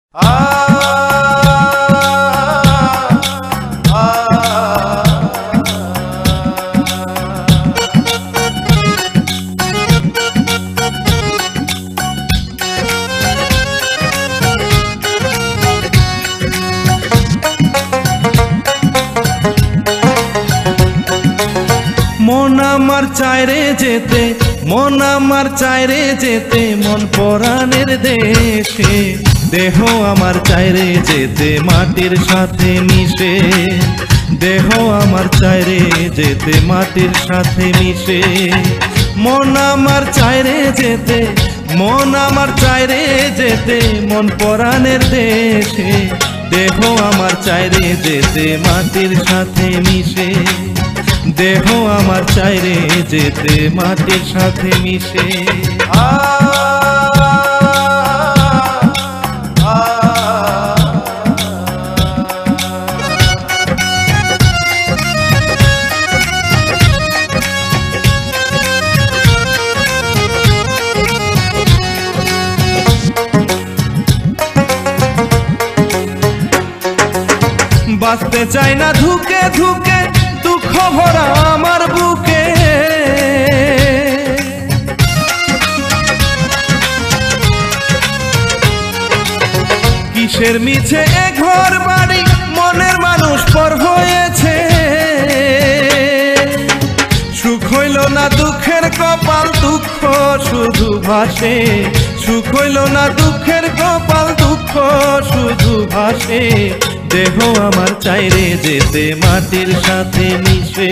মন আমার চায় রে যেতে, মন আমার চায় রে যেতে, মন পরাণের দেশে। দেহ আমার চায় রে যেতে মাটির সাথে মিশে, দেহ আমার চায় রে যেতে মাটির সাথে মিশে। মন আমার চায় রে যেতে, মন আমার চায় রে যেতে, মন পরাণের দেশে। দেহ আমার চায় রে যেতে মাটির সাথে মিশে, দেহ আমার চায় রে যেতে মাটির সাথে মিশে। বাঁচতে চাই না ধুকে ধুকে, দুঃখ ভরা আমার বুকে। কিসের মিছে এ ঘর বাড়ি, মনের মানুষ পর হয়েছে। সুখ হইল না দুঃখের কপাল, দুঃখ শুধু ভাসে। সুখ হইল না দুঃখের কপাল, দুঃখ শুধু ভাসে। দেহ আমার চায় রে যেতে মাটির সাথে মিশে,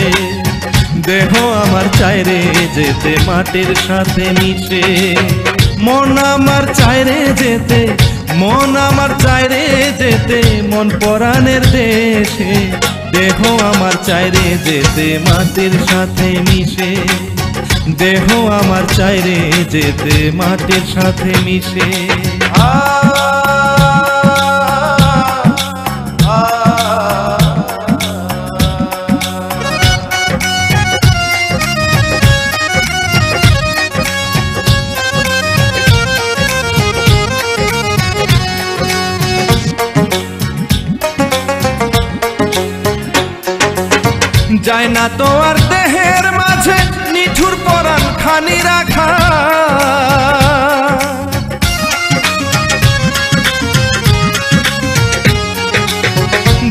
দেহ আমার চায় রে যেতে মাটির সাথে মিশে। মন আমার চায় রে যেতে, মন আমার চায় রে যেতে, মন পরাণের দেশে। দেহ আমার চায় রে যেতে মাটির সাথে মিশে, দেহ আমার চায় রে যেতে মাটির সাথে মিশে। যায় না তো আর দেহের মাঝে নিঠুর পরাণ খানি রাখা।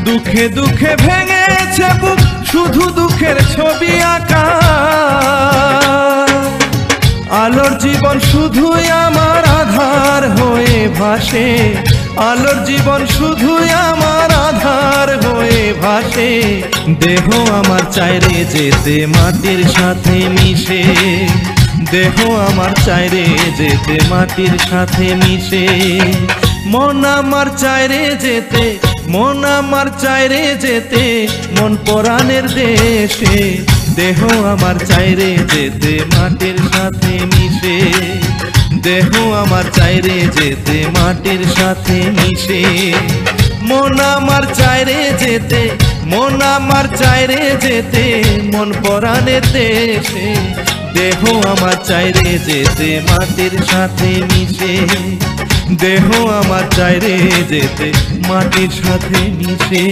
দুঃখে দুঃখে ভেঙেছে বুক, শুধু দুঃখের ছবি আঁকা। আলোর জীবন শুধুই আমার আধার হয়ে ভাসে, আলোর জীবন শুধুই আমার আধার হয়ে ভাসে। দেহ আমার চায় রে যেতে মাটির সাথে মিশে, দেহ আমার চায় রে যেতে মাটির সাথে মিশে। মন আমার চায় রে যেতে, মন আমার চায় রে যেতে, মন পরাণের দেশে। দেহ আমার চায় রে যেতে মাটির সাথে মিশে, দেহ আমার চায় রে যেতে মাটির সাথে মিশে। মন আমার চায় রে যেতে, মন আমার চায় রে যেতে, মন পরাণের দেশে। দেহ আমার চায় রে যেতে মাটির সাথে মিশে, দেহ আমার চায় রে যেতে মাটির সাথে মিশে।